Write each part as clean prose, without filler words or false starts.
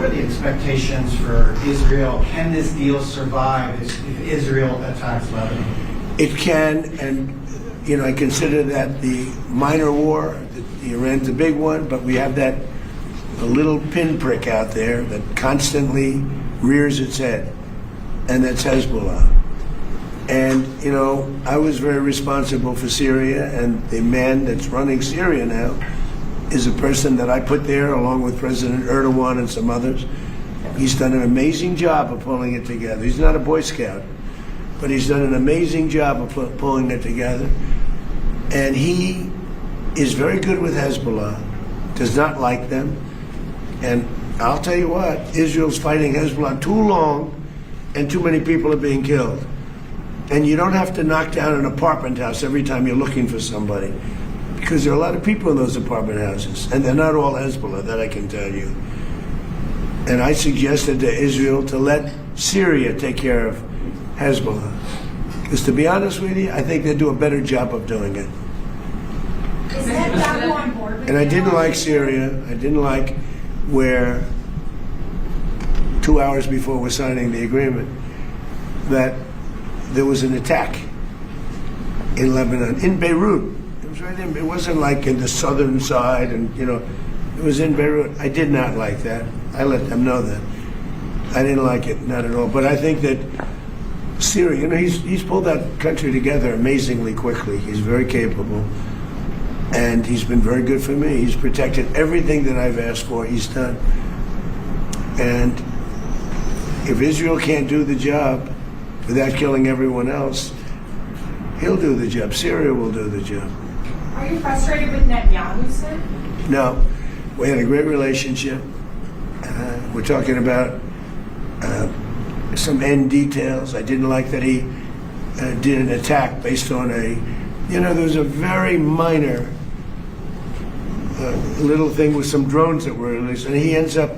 are the expectations for Israel? Can this deal survive if Israel attacks Lebanon? It can, and I consider that the minor war. Iran's a big one, but we have that a little pinprick out there that constantly rears its head, and that's Hezbollah. And, I was very responsible for Syria, and the man that's running Syria now is a person that I put there along with President Erdogan and some others. He's done an amazing job of pulling it together. He's not a Boy Scout, but he's done an amazing job of pulling it together. And he is very good with Hezbollah, does not like them. And I'll tell you what, Israel's fighting Hezbollah too long and too many people are being killed. And you don't have to knock down an apartment house every time you're looking for somebody, because there are a lot of people in those apartment houses, and they're not all Hezbollah, that I can tell you. And I suggested to Israel to let Syria take care of Hezbollah. Because to be honest with you, I think they do a better job of doing it. Is Netanyahu on board with And I didn't like Syria. I didn't like where 2 hours before we're signing the agreement that there was an attack in Lebanon, in Beirut. It was right in. It wasn't like in the southern side, and it was in Beirut. I did not like that. I let them know that. I didn't like it, not at all. But I think that Syria, he's pulled that country together amazingly quickly. He's very capable, and he's been very good for me. He's protected everything that I've asked for. He's done. And if Israel can't do the job without killing everyone else, he'll do the job. Syria will do the job. Are you frustrated with Netanyahu, sir? No. We had a great relationship. We're talking about some end details. I didn't like that he did an attack based on there was a very minor little thing with some drones that were released, and he ends up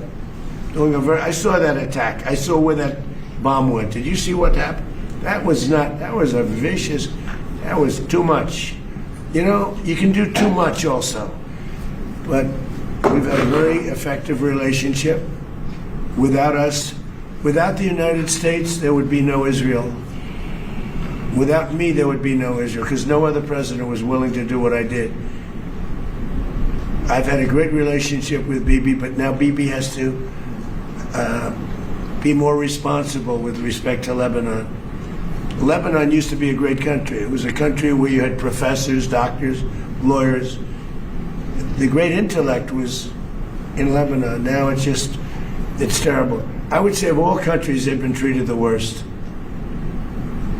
doing I saw that attack. I saw where that bomb went. Did you see what happened? That was a vicious, that was too much. You can do too much also. But we've had a very effective relationship. Without us, without the United States, there would be no Israel. Without me, there would be no Israel, because no other president was willing to do what I did. I've had a great relationship with Bibi, but now Bibi has to be more responsible with respect to Lebanon. Lebanon used to be a great country. It was a country where you had professors, doctors, lawyers. The great intellect was in Lebanon. Now it's terrible. I would say of all countries, they've been treated the worst.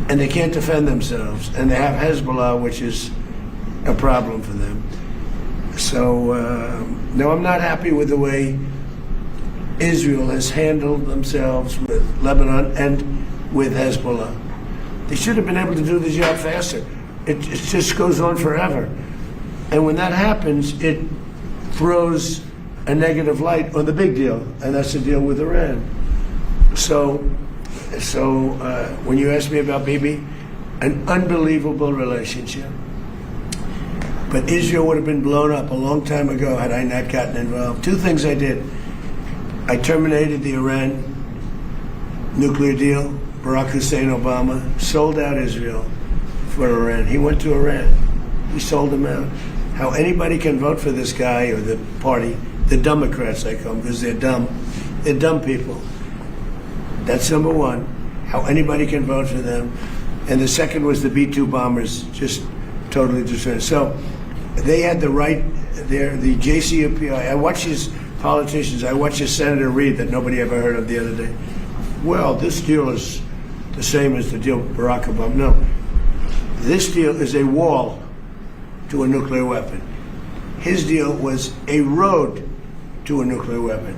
And they can't defend themselves. And they have Hezbollah, which is a problem for them. So, no, I'm not happy with the way Israel has handled themselves with Lebanon and with Hezbollah. They should have been able to do the job faster. It just goes on forever. And when that happens, it throws a negative light on the big deal, and that's the deal with Iran. So when you ask me about Bibi, an unbelievable relationship. But Israel would have been blown up a long time ago had I not gotten involved. Two things I did. I terminated the Iran nuclear deal. Barack Hussein Obama sold out Israel for Iran. He went to Iran. He sold them out. How anybody can vote for this guy or the party, the Democrats I call them, because they're dumb. They're dumb people. That's number one. How anybody can vote for them. And the second was the B-2 bombers just totally destroyed. So they had the right there, the JCPOA. I watch these politicians. I watched a Senator Reid that nobody ever heard of the other day. Well, this deal is the same as the deal with Barack Obama. No. This deal is a wall to a nuclear weapon. His deal was a road to a nuclear weapon.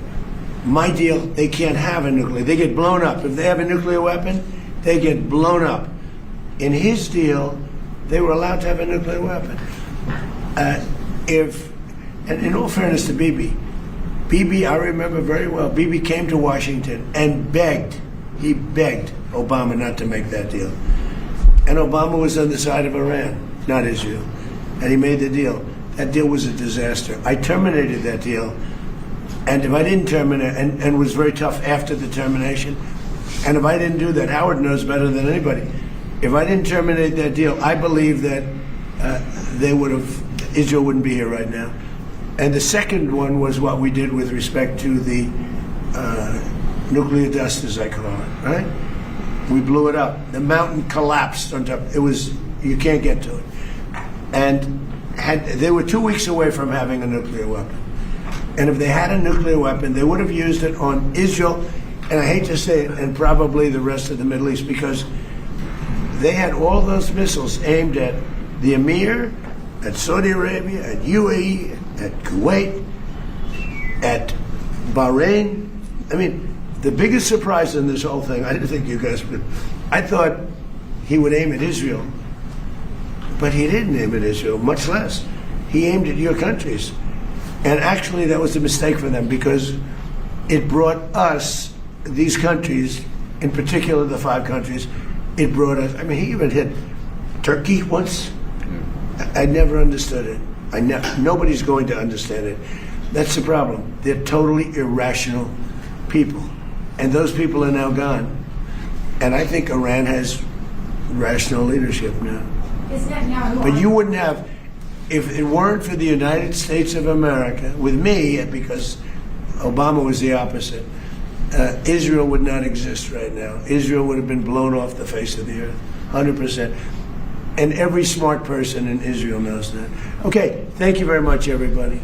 My deal, they can't have a nuclear. They get blown up. If they have a nuclear weapon, they get blown up. In his deal, they were allowed to have a nuclear weapon. And in all fairness to Bibi, I remember very well, Bibi came to Washington and he begged Obama not to make that deal. And Obama was on the side of Iran, not Israel. And he made the deal. That deal was a disaster. I terminated that deal And if I didn't terminate, and was very tough after the termination, and if I didn't do that, Howard knows better than anybody. If I didn't terminate that deal, I believe that Israel wouldn't be here right now. And the second one was what we did with respect to the nuclear dust, as I call it, right? We blew it up. The mountain collapsed on top. You can't get to it. And they were 2 weeks away from having a nuclear weapon. And if they had a nuclear weapon, they would have used it on Israel, and I hate to say it, and probably the rest of the Middle East, because they had all those missiles aimed at the Emir, at Saudi Arabia, at UAE, at Kuwait, at Bahrain. I mean, the biggest surprise in this whole thing, I didn't think you guys would, I thought he would aim at Israel, but he didn't aim at Israel, much less. He aimed at your countries. And actually, that was a mistake for them, because it brought us, these countries, in particular the 5 countries, it brought us, I mean, he even hit Turkey once. I never understood it. Nobody's going to understand it. That's the problem. They're totally irrational people. And those people are now gone. And I think Iran has rational leadership now. Is Netanyahu? But you wouldn't have, if it weren't for the United States of America, with me, because Obama was the opposite, Israel would not exist right now. Israel would have been blown off the face of the earth, 100%. And every smart person in Israel knows that. Okay, thank you very much, everybody.